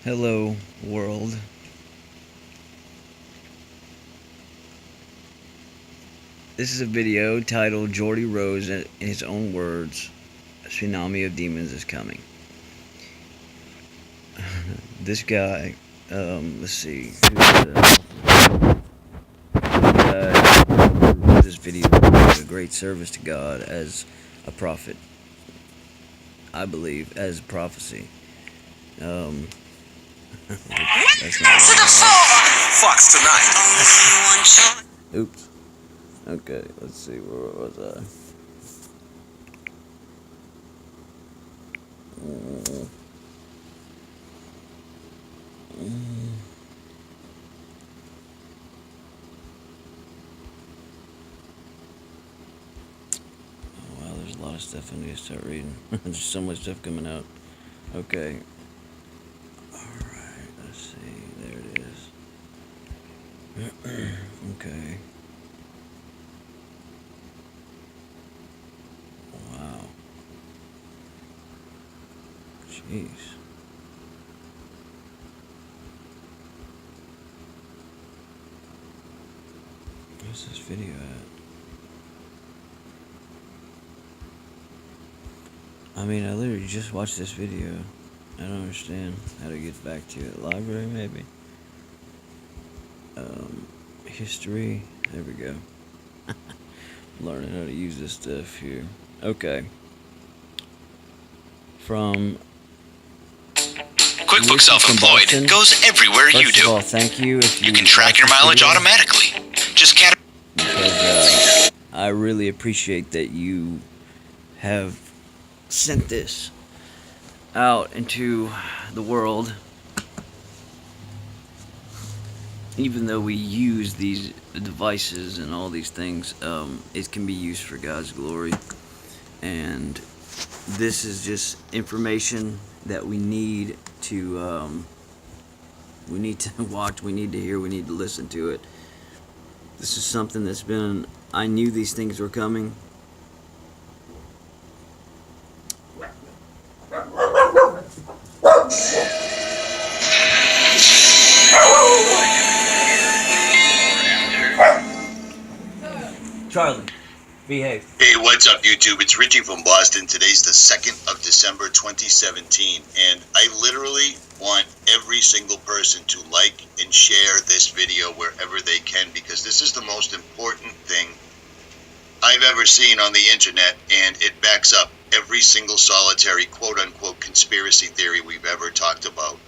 Hello, world. This is a video titled Geordie Rose, in his own words, a tsunami of demons is coming. This guy, let's see, this video is a great service to God as a prophet, I believe, as prophecy. That's not Fox tonight. Oops. Okay, let's see, where was I? Wow, there's a lot of stuff I need to start reading. There's so much stuff coming out. Okay. Alright, let's see. There it is. Okay. Wow. Jeez. Where's this video at? I mean, I literally just watched this video. I don't understand how to get back to it. Library, maybe? History. There we go. Learning how to use this stuff here. Okay. From QuickBooks Self-Employed goes everywhere you First of do. all, thank you. If You can track your mileage automatically. Just can't. Because I really appreciate that you have sent this out into the world. Even though we use these devices and all these things, it can be used for God's glory. And this is just information that we need to watch, we need to hear, we need to listen to it. This is something that's been, I knew these things were coming. Charlie, behave. Hey, what's up, YouTube? It's Richie from Boston. Today's the 2nd of December, 2017, and I literally want every single person to like and share this video wherever they can, because this is the most important thing I've ever seen on the internet, and it backs up every single solitary quote-unquote conspiracy theory we've ever talked about.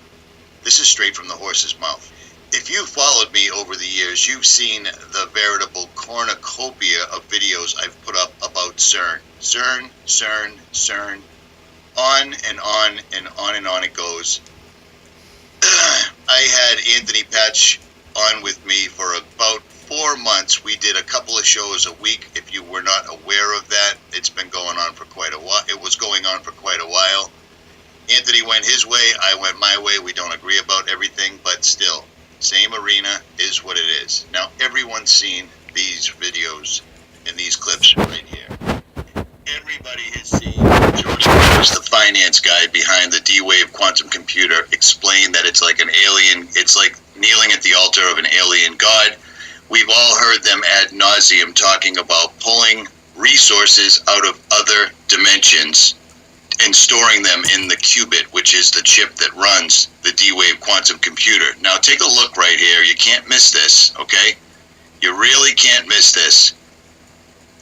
This is straight from the horse's mouth. If you've followed me over the years, you've seen the veritable cornucopia of videos I've put up about CERN. CERN, on and on and on and on it goes. I had Anthony Patch on with me for about 4 months. We did a couple of shows a week. If you were not aware of that, it's been going on for quite a while. It was going on for quite a while. Anthony went his way, I went my way. We don't agree about everything, but still. Same arena is what it is. Now, everyone's seen these videos and these clips right here. Everybody has seen Geordie Rose, the finance guy behind the D-Wave quantum computer, explain that it's like an alien, it's like kneeling at the altar of an alien god. We've all heard them ad nauseum talking about pulling resources out of other dimensions and storing them in the qubit, which is the chip that runs the D-Wave quantum computer. Now take a look right here. You can't miss this, okay? You really can't miss this.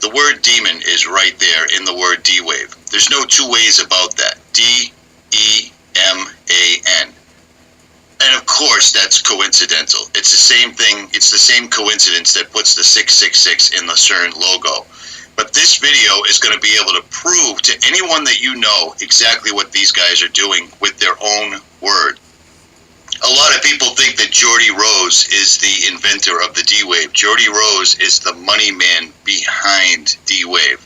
The word demon is right there in the word D-Wave. There's no two ways about that. D-E-M-A-N. And of course, that's coincidental. It's the same thing. It's the same coincidence that puts the 666 in the CERN logo. But this video is going to be able to prove to anyone that you know exactly what these guys are doing with their own word. A lot of people think that Geordie Rose is the inventor of the D-Wave. Geordie Rose is the money man behind D-Wave.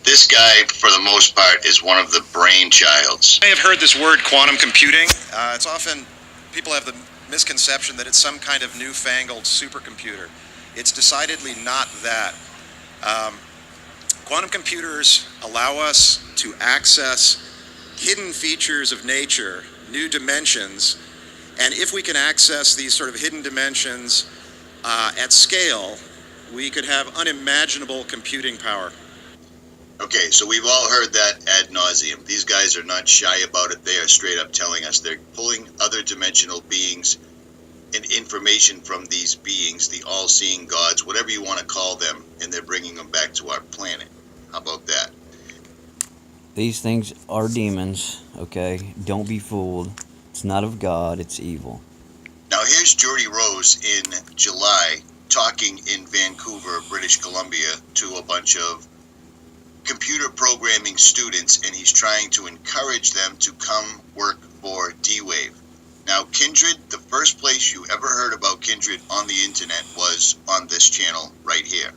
This guy, for the most part, is one of the brainchilds. I have heard this word quantum computing. It's often, people have the misconception that it's some kind of newfangled supercomputer. It's decidedly not that. Quantum computers allow us to access hidden features of nature, new dimensions, And if we can access these sort of hidden dimensions at scale, we could have unimaginable computing power. Okay, so we've all heard that ad nauseum. These guys are not shy about it. They are straight up telling us they're pulling other dimensional beings and information from these beings, the all-seeing gods, whatever you want to call them, and they're bringing them back to our planet. How about that? These things are demons, okay? Don't be fooled. It's not of God, it's evil. Now here's Geordie Rose in July talking in Vancouver, British Columbia, to a bunch of computer programming students, and he's trying to encourage them to come work for D-Wave. Now, Kindred, the first place you ever heard about Kindred on the internet was on this channel right here.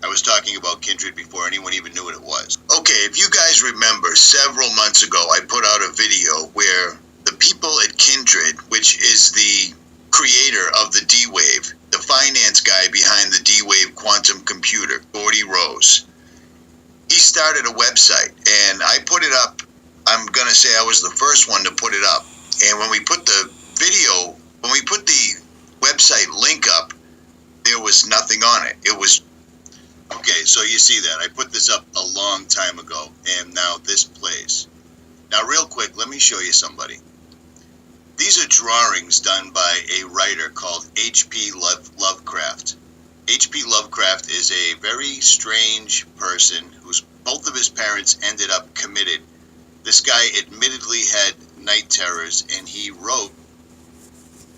I was talking about Kindred before anyone even knew what it was. Okay, if you guys remember, several months ago, I put out a video where the people at Kindred, which is the creator of the D-Wave, the finance guy behind the D-Wave quantum computer, Geordie Rose, he started a website, and I put it up. I'm going to say I was the first one to put it up. And when we put the video, when we put the website link up, there was nothing on it. It was, okay, so you see that. I put this up a long time ago, and now this plays. Now, real quick, let me show you somebody. These are drawings done by a writer called H.P. Lovecraft. H.P. Lovecraft is a very strange person whose both of his parents ended up committed. This guy admittedly had night terrors, and he wrote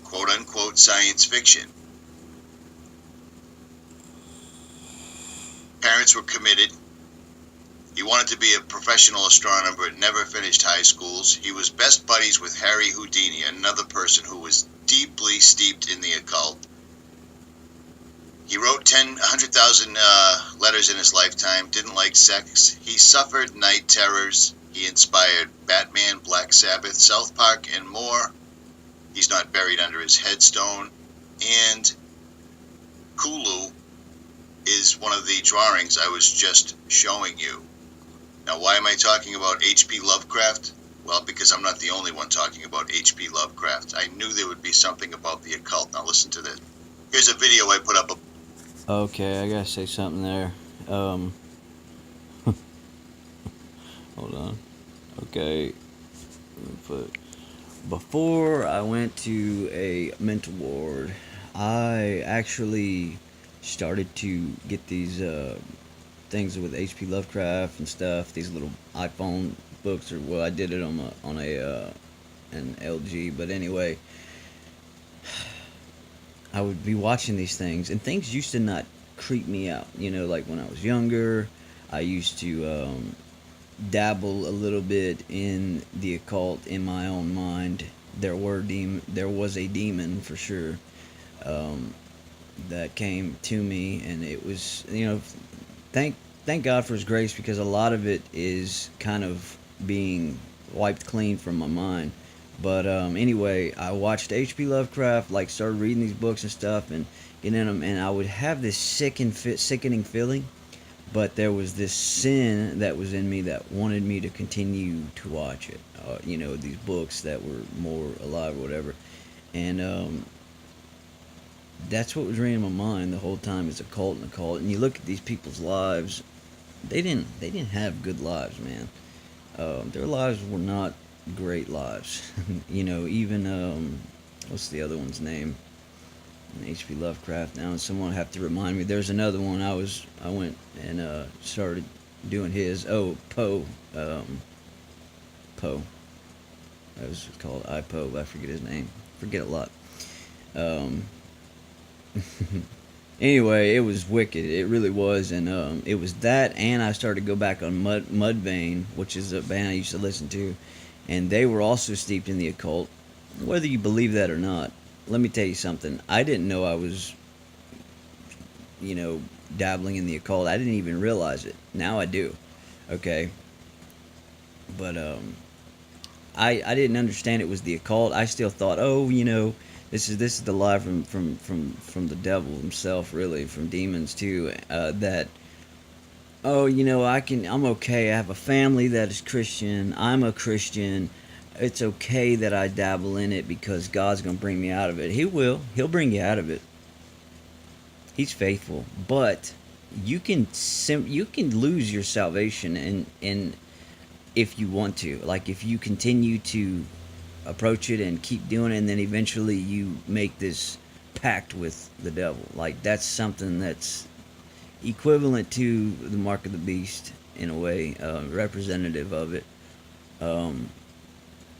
quote-unquote science fiction. Parents were committed. He wanted to be a professional astronomer but never finished high schools. He was best buddies with Harry Houdini, another person who was deeply steeped in the occult. He wrote 100,000 letters in his lifetime, didn't like sex. He suffered night terrors. He inspired Batman, Black Sabbath, South Park, and more. He's not buried under his headstone. And Kulu is one of the drawings I was just showing you. Now, why am I talking about H.P. Lovecraft? Well, because I'm not the only one talking about H.P. Lovecraft. I knew there would be something about the occult. Now, listen to this. Here's a video I put up. Okay, I gotta say something there. Hold on. Okay. Before I went to a mental ward, I actually started to get these things with H.P. Lovecraft and stuff. These little iPhone books, or well, I did it on an LG. But anyway, I would be watching these things, and things used to not creep me out. You know, like when I was younger, I used to dabble a little bit in the occult in my own mind. There was a demon for sure that came to me, and it was, you know, thank God for His grace, because a lot of it is kind of being wiped clean from my mind. But anyway, I watched H.P. Lovecraft, like started reading these books and stuff, and getting in them, and I would have this sickening feeling. But there was this sin that was in me that wanted me to continue to watch it. You know, these books that were more alive or whatever. And that's what was ringing in my mind the whole time, is occult and occult. And you look at these people's lives, they didn't have good lives, man. Their lives were not great lives. You know, even what's the other one's name? H.P. Lovecraft. Now, and someone have to remind me. There's another one. I went and started doing his. Oh, Poe. Poe. That was called Poe. I forget his name. Forget a lot. Anyway, it was wicked. It really was, and it was that, and I started to go back on Mudvayne, which is a band I used to listen to, and they were also steeped in the occult. Whether you believe that or not, let me tell you something. I didn't know I was, you know, dabbling in the occult. I didn't even realize it. Now I do. Okay. But I didn't understand it was the occult. I still thought, oh, you know, this is the lie from the devil himself, really, from demons too. That, oh, you know, I'm okay. I have a family that is Christian. I'm a Christian. it's okay that I dabble in it because God's gonna bring me out of it. He will. He'll bring you out of it. He's faithful, but you can lose your salvation and if you want to, like if you continue to approach it and keep doing it, and then eventually you make this pact with the devil. Like that's something that's equivalent to the mark of the beast in a way, representative of it.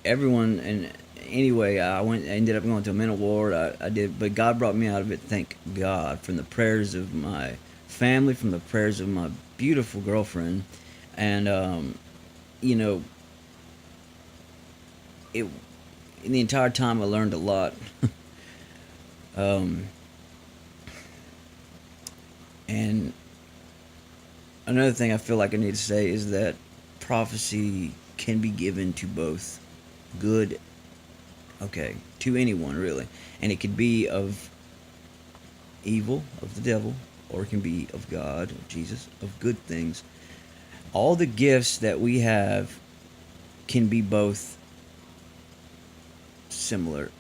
Everyone, and anyway, I ended up going to a mental ward. I did, but God brought me out of it. Thank God, from the prayers of my family, from the prayers of my beautiful girlfriend, and you know, it. In the entire time, I learned a lot. And another thing I feel like I need to say is that prophecy can be given to both good, to anyone really, and it could be of evil, of the devil, or it can be of God, of Jesus, of good things. All the gifts that we have can be both similar.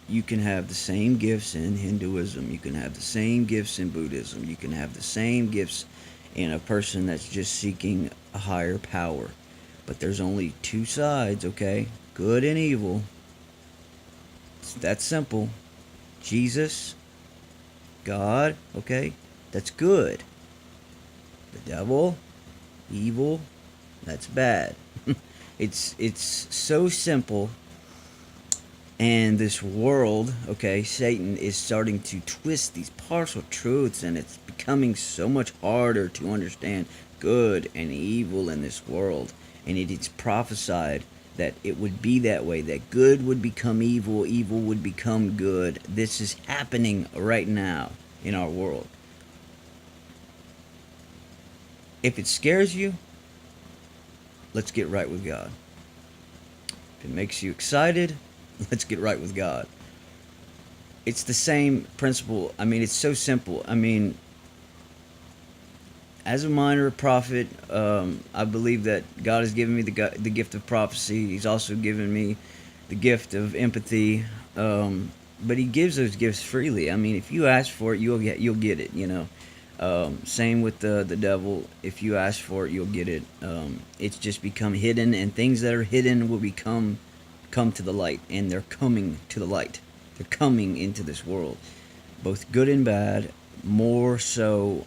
You can have the same gifts in Hinduism, you can have the same gifts in Buddhism, you can have the same gifts in a person that's just seeking a higher power. But there's only two sides, good and evil. It's that simple. Jesus, God, that's good. The devil, evil, that's bad. It's so simple. And this world, Satan is starting to twist these partial truths, and it's becoming so much harder to understand good and evil in this world. And it's prophesied that it would be that way, that good would become evil, evil would become good. This is happening right now in our world. If it scares you, let's get right with God. If it makes you excited, let's get right with God. It's the same principle. It's so simple. As a minor prophet, I believe that God has given me the gift of prophecy. He's also given me the gift of empathy. But He gives those gifts freely. If you ask for it, you'll get it. Same with the devil. If you ask for it, you'll get it. It's just become hidden, and things that are hidden will come to the light, and they're coming to the light. They're coming into this world, both good and bad, more so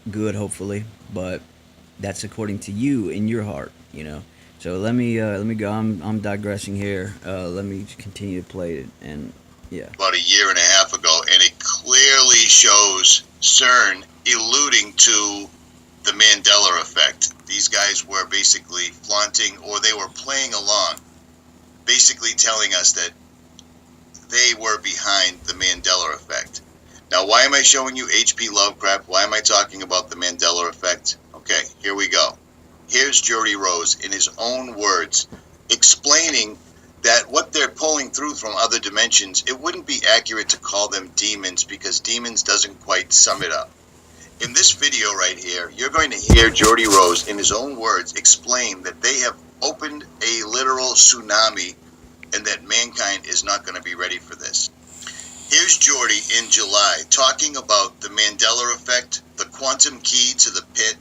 good, hopefully, but that's according to you in your heart, So let me go. I'm digressing here. Let me continue to play it, and yeah. About a year and a half ago, and it clearly shows CERN alluding to the Mandela effect. These guys were basically flaunting, or they were playing along, basically telling us that they were behind the Mandela effect. Now, why am I showing you H.P. Lovecraft? Why am I talking about the Mandela effect? Okay, here we go. Here's Geordie Rose in his own words explaining that what they're pulling through from other dimensions, it wouldn't be accurate to call them demons because demons doesn't quite sum it up. In this video right here, you're going to hear Geordie Rose in his own words explain that they have opened a literal tsunami and that mankind is not going to be ready for this. Here's Geordie in July talking about the Mandela effect, the quantum key to the pit,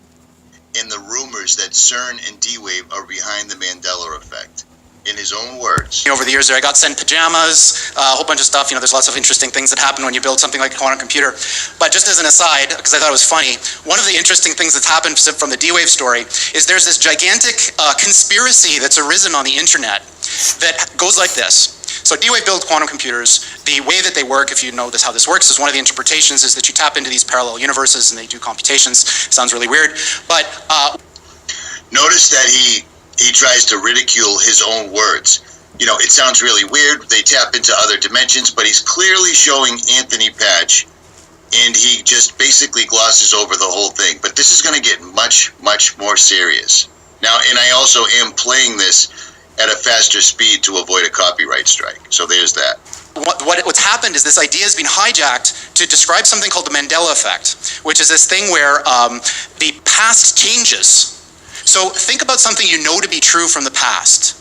and the rumors that CERN and D-Wave are behind the Mandela effect. In his own words. Over the years there, I got sent pajamas, a whole bunch of stuff. There's lots of interesting things that happen when you build something like a quantum computer. But just as an aside, because I thought it was funny, one of the interesting things that's happened from the D-Wave story is there's this gigantic conspiracy that's arisen on the internet that goes like this. So D-Wave built quantum computers. The way that they work, if you know how this works, is one of the interpretations is that you tap into these parallel universes and they do computations. Sounds really weird, but notice that he tries to ridicule his own words. It sounds really weird. They tap into other dimensions, but he's clearly showing Anthony Patch, and he just basically glosses over the whole thing. But this is going to get much, much more serious. Now, and I also am playing this at a faster speed to avoid a copyright strike. So there's that. What's happened is this idea has been hijacked to describe something called the Mandela effect, which is this thing where the past changes. So think about something you know to be true from the past.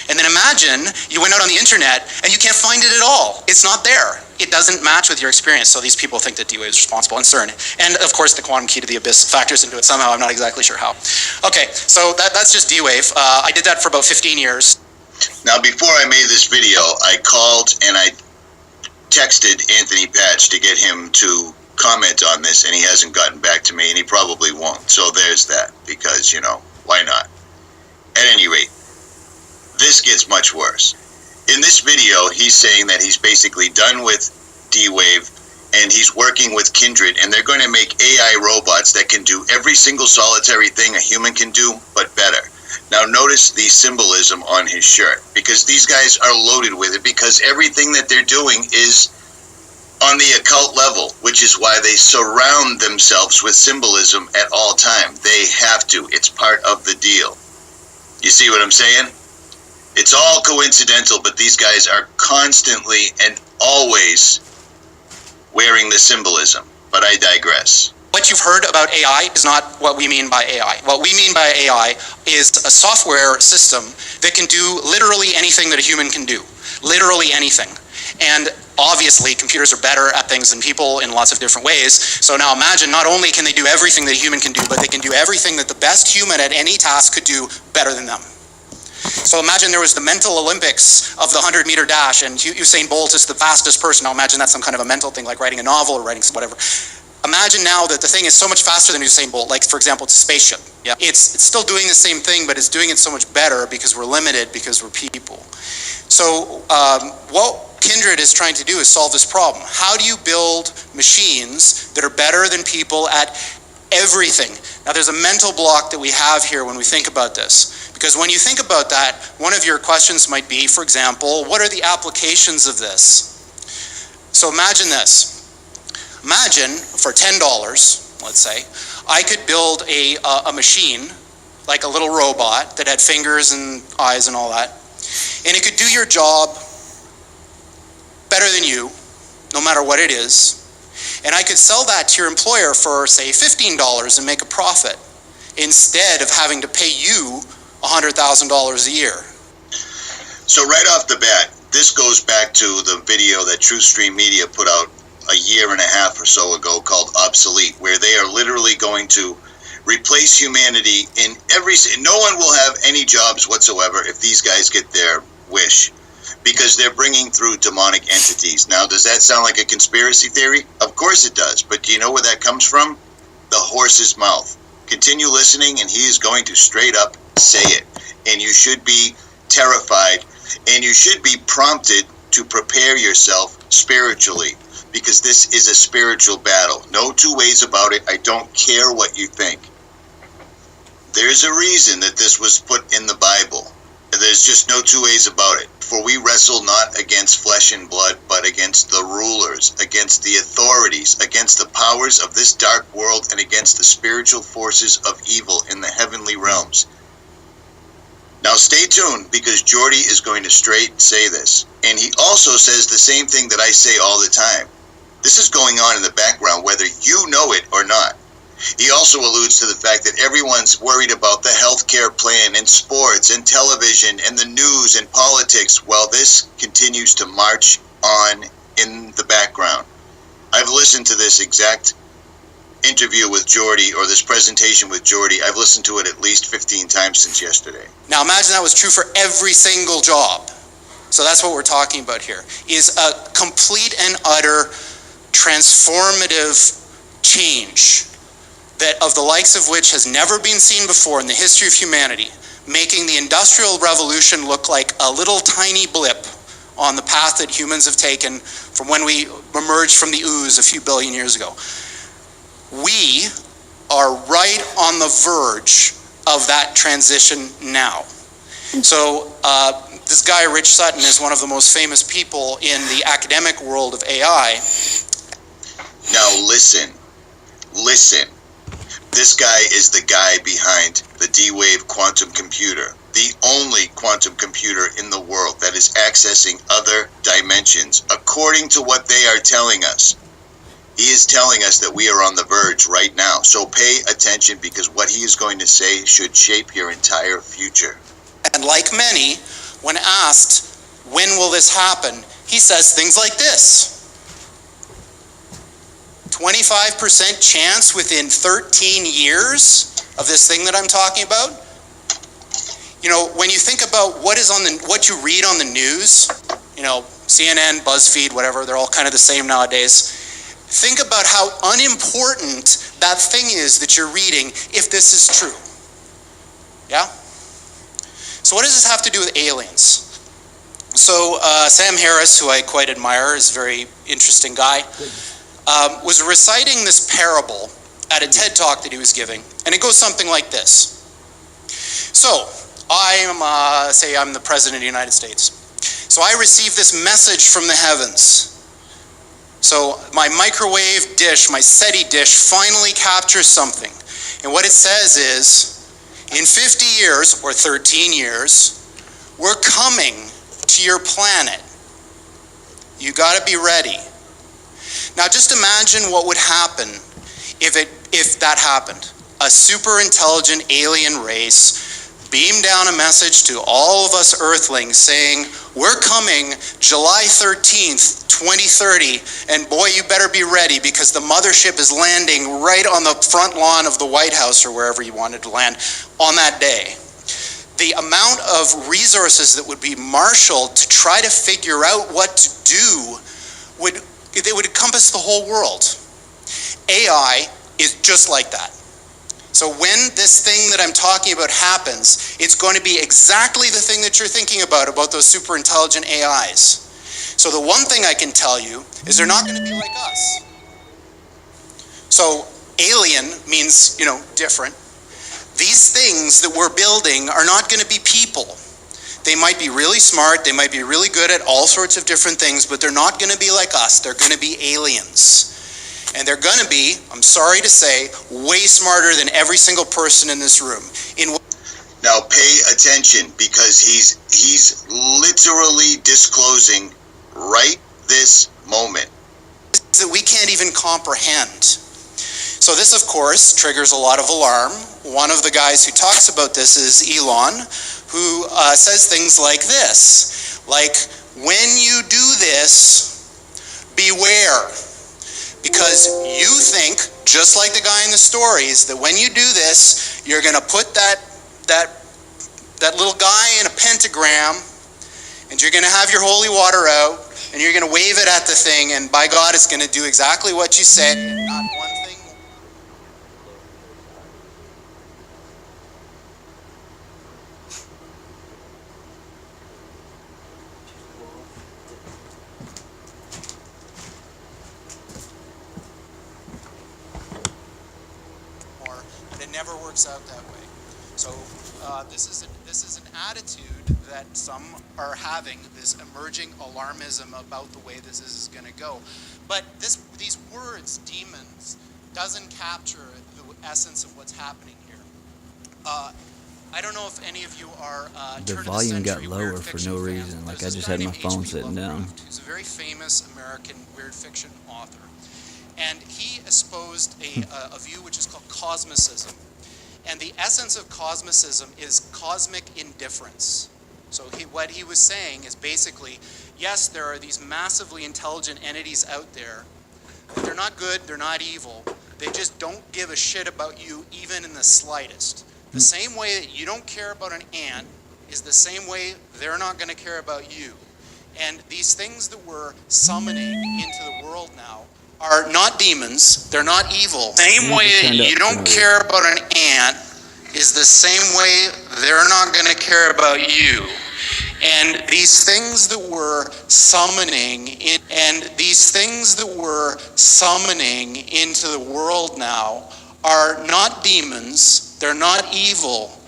And then imagine you went out on the internet and you can't find it at all. It's not there. It doesn't match with your experience. So these people think that D-Wave is responsible, and CERN. And of course the quantum key to the abyss factors into it somehow. I'm not exactly sure how. Okay, so that's just D-Wave. I did that for about 15 years. Now, before I made this video, I called and I texted Anthony Patch to get him to comment on this, and he hasn't gotten back to me, and he probably won't. So there's that, because, you know, why not? At any rate, this gets much worse. In this video, he's saying that he's basically done with D-Wave, and he's working with Kindred, and they're going to make AI robots that can do every single solitary thing a human can do, but better. Now notice the symbolism on his shirt, because these guys are loaded with it, because everything that they're doing is on the occult level, which is why they surround themselves with symbolism at all time. They have to. It's part of the deal. You see what I'm saying? It's all coincidental, but these guys are constantly and always wearing the symbolism. But I digress. What you've heard about AI is not what we mean by AI. What we mean by AI is a software system that can do literally anything that a human can do. Literally anything. And obviously, computers are better at things than people in lots of different ways. So now imagine, not only can they do everything that a human can do, but they can do everything that the best human at any task could do better than them. So imagine there was the mental Olympics of the 100-meter dash, and Usain Bolt is the fastest person. Now imagine that's some kind of a mental thing, like writing a novel or writing whatever. Imagine now that the thing is so much faster than Usain Bolt, like for example, it's a spaceship. Yeah. It's still doing the same thing, but it's doing it so much better because we're limited, because we're people. So what Kindred is trying to do is solve this problem. How do you build machines that are better than people at everything? Now there's a mental block that we have here when we think about this. Because when you think about that, one of your questions might be, for example, what are the applications of this? So imagine this. Imagine for $10, let's say, I could build a machine, like a little robot that had fingers and eyes and all that, and it could do your job better than you, no matter what it is, and I could sell that to your employer for, say, $15 and make a profit, instead of having to pay you $100,000 a year. So right off the bat, this goes back to the video that TruthStream Media put out a year and a half or so ago called Obsolete, where they are literally going to replace humanity in no one will have any jobs whatsoever if these guys get their wish, because they're bringing through demonic entities. Now, does that sound like a conspiracy theory? Of course it does, but do you know where that comes from? The horse's mouth. Continue listening and he is going to straight up say it, and you should be terrified, and you should be prompted to prepare yourself spiritually, because this is a spiritual battle. No two ways about it. I don't care what you think. There's a reason that this was put in the Bible. There's just no two ways about it. For we wrestle not against flesh and blood, but against the rulers, against the authorities, against the powers of this dark world, and against the spiritual forces of evil in the heavenly realms. Now stay tuned, because Geordie is going to straight say this. And he also says the same thing that I say all the time. This is going on in the background, whether you know it or not. He also alludes to the fact that everyone's worried about the healthcare plan and sports and television and the news and politics, while this continues to march on in the background. I've listened to this exact interview with Geordie, or this presentation with Geordie. I've listened to it at least 15 times since yesterday. Now imagine that was true for every single job. So that's what we're talking about here, is a complete and utter transformative change that of the likes of which has never been seen before in the history of humanity, making the Industrial Revolution look like a little tiny blip on the path that humans have taken from when we emerged from the ooze a few billion years ago. We are right on the verge of that transition now. So this guy, Rich Sutton, is one of the most famous people in the academic world of AI. Now listen. This guy is the guy behind the D-Wave quantum computer, the only quantum computer in the world that is accessing other dimensions, according to what they are telling us. He is telling us that we are on the verge right now. So pay attention, because what he is going to say should shape your entire future. And like many, when asked, when will this happen, he says things like this. 25% chance within 13 years of this thing that I'm talking about. You know, when you think about what you read on the news, you know, CNN, BuzzFeed, whatever, they're all kind of the same nowadays. Think about how unimportant that thing is that you're reading if this is true. Yeah? So what does this have to do with aliens? So Sam Harris, who I quite admire, is a very interesting guy, was reciting this parable at a TED Talk that he was giving, and it goes something like this. So, say I'm the President of the United States. So I receive this message from the heavens. So my microwave dish, my SETI dish, finally captures something. And what it says is, in 50 years, or 13 years, we're coming to your planet. You gotta be ready. Now just imagine what would happen if that happened. A super intelligent alien race beamed down a message to all of us Earthlings saying, we're coming July 13th, 2030, and boy, you better be ready because the mothership is landing right on the front lawn of the White House or wherever you wanted to land on that day. The amount of resources that would be marshaled to try to figure out what to do would encompass the whole world. AI is just like that. So when this thing that I'm talking about happens, it's going to be exactly the thing that you're thinking about those super intelligent AIs. So the one thing I can tell you is they're not going to be like us. So alien means, you know, different. These things that we're building are not going to be people. They might be really smart, they might be really good at all sorts of different things, but they're not going to be like us. They're going to be aliens. And they're going to be, I'm sorry to say, way smarter than every single person in this room. Now pay attention, because he's literally disclosing right this moment that we can't even comprehend. So this, of course, triggers a lot of alarm. One of the guys who talks about this is Elon, who says things like this, like, when you do this, beware. Because you think, just like the guy in the stories, that when you do this, you're going to put that little guy in a pentagram, and you're going to have your holy water out, and you're going to wave it at the thing, and by God, it's going to do exactly what you said, and not one thing more. But it never works out that way. So this is an attitude that some are having, this emerging alarmism about the way this is going to go. But these words, demons, doesn't capture the essence of what's happening here. I don't know if any of you are The volume got lower for no reason, like I just had my phone sitting down. Who's a very famous American weird fiction author. And he espoused a view which is called cosmicism. And the essence of cosmicism is cosmic indifference. So what he was saying is basically, yes, there are these massively intelligent entities out there, but they're not good, they're not evil. They just don't give a shit about you even in the slightest. The same way that you don't care about an ant is the same way they're not going to care about you. And these things that we're summoning into the world now are not demons, they're not evil. Same way that you don't care about an ant is the same way they're not going to care about you. And these things that we're summoning into the world now are not demons, they're not evil,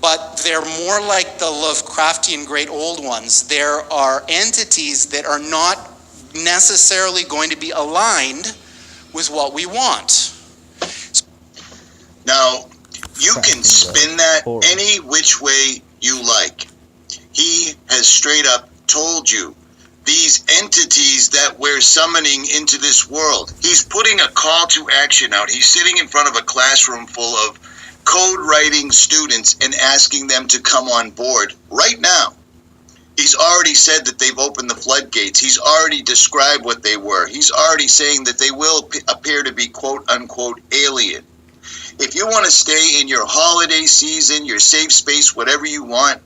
but they're more like the Lovecraftian great old ones. There are entities that are not necessarily going to be aligned with what we want. Now, you can spin that any which way you like. He has straight up told you these entities that we're summoning into this world. He's putting a call to action out. He's sitting in front of a classroom full of code writing students and asking them to come on board right now. He's already said that they've opened the floodgates. He's already described what they were. He's already saying that they will appear to be quote-unquote alien. If you want to stay in your holiday season, your safe space, whatever you want,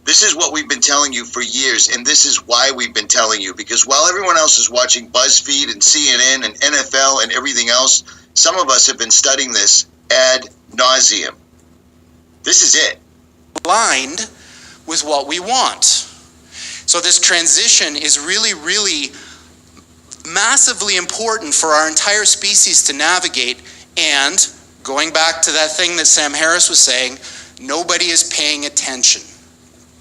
this is what we've been telling you for years, and this is why we've been telling you. Because while everyone else is watching BuzzFeed and CNN and NFL and everything else, some of us have been studying this ad nauseum. This is it. Aligned with what we want. So this transition is really, really massively important for our entire species to navigate. And going back to that thing that Sam Harris was saying, nobody is paying attention.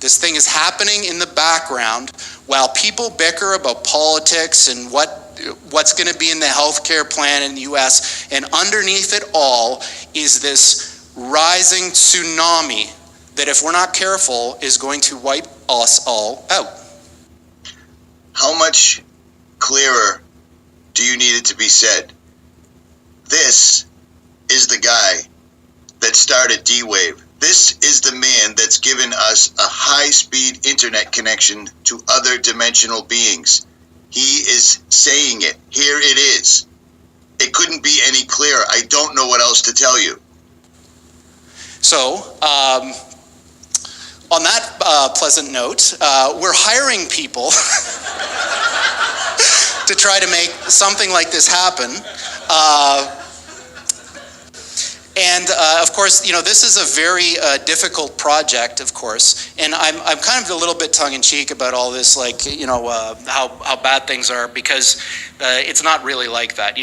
This thing is happening in the background while people bicker about politics and what's going to be in the healthcare plan in the US. And underneath it all is this rising tsunami that, if we're not careful, is going to wipe us all out. How much clearer do you need it to be said? This is the guy that started D-Wave. This is the man that's given us a high-speed internet connection to other dimensional beings. He is saying it. Here it is. It couldn't be any clearer. I don't know what else to tell you. So, on that pleasant note, we're hiring people to try to make something like this happen. Of course, this is a very difficult project, of course, and I'm kind of a little bit tongue-in-cheek about all this, how bad things are, because it's not really like that.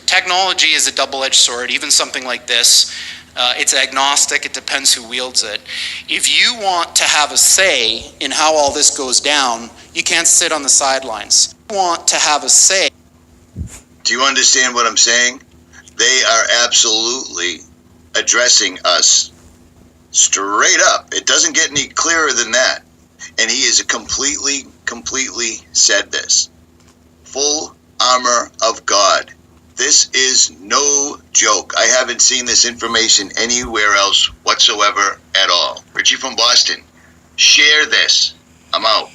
Technology is a double-edged sword. Even something like this, it's agnostic. It depends who wields it. If you want to have a say in how all this goes down, you can't sit on the sidelines. You want to have a say. Do you understand what I'm saying? They are absolutely addressing us straight up. It doesn't get any clearer than that. And he is completely said this. Full armor of God. This is no joke. I haven't seen this information anywhere else whatsoever at all. Richie from Boston, share this. I'm out.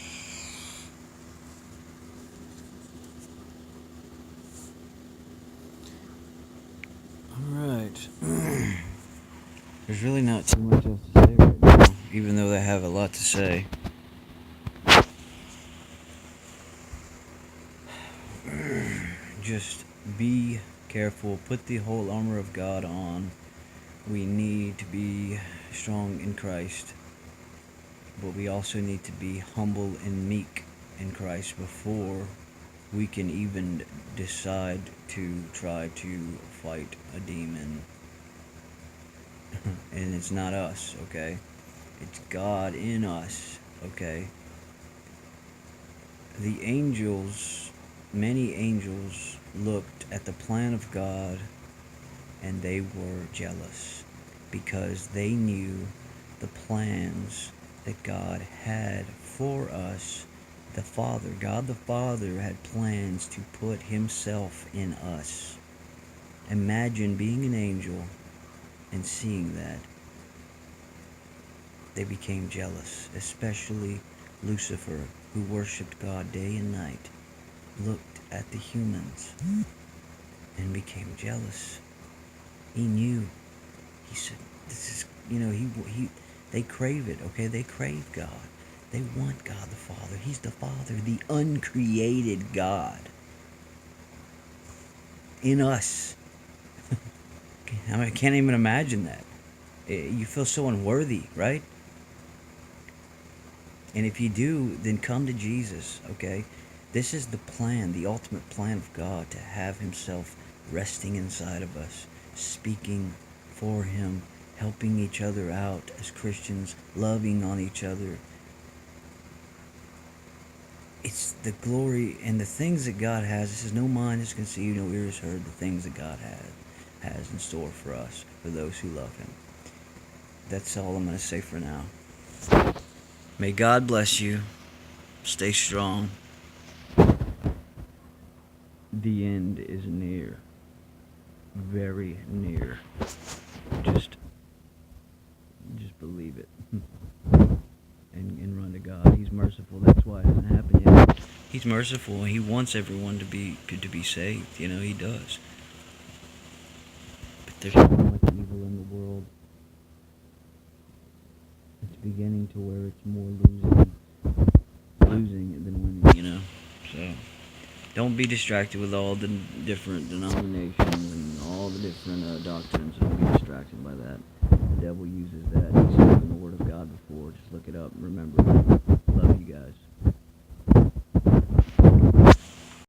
Alright. There's really not too much else to say right now, even though they have a lot to say. Just be careful. Put the whole armor of God on. We need to be strong in Christ, but we also need to be humble and meek in Christ before we can even decide to try to fight a demon. And it's not us, okay? It's God in us, okay? The angels, many angels, looked at the plan of God and they were jealous because they knew the plans that God had for us. The Father, God the Father, had plans to put Himself in us. Imagine being an angel and seeing that. They became jealous, especially Lucifer, who worshipped God day and night, looked at the humans and became jealous. He knew. He said, "This is, they crave it, okay? They crave God. They want God the Father. He's the Father, the uncreated God in us." I can't even imagine that. You feel so unworthy, right? And if you do, then come to Jesus, okay? This is the plan, the ultimate plan of God, to have Himself resting inside of us, speaking for Him, helping each other out as Christians, loving on each other. It's the glory and the things that God has. This is no mind has conceived, no ears heard, the things that God has in store for us, for those who love Him. That's all I'm going to say for now. May God bless you. Stay strong. The end is near. Very near. Just believe it. And run to God. He's merciful. He's merciful. He wants everyone to be saved. You know, He does. But there's so much evil in the world. It's beginning to where it's more losing than winning. You know, so don't be distracted with all the different denominations and all the different doctrines. Don't be distracted by that. The devil uses that. He's spoken the word of God before. Just look it up and remember it.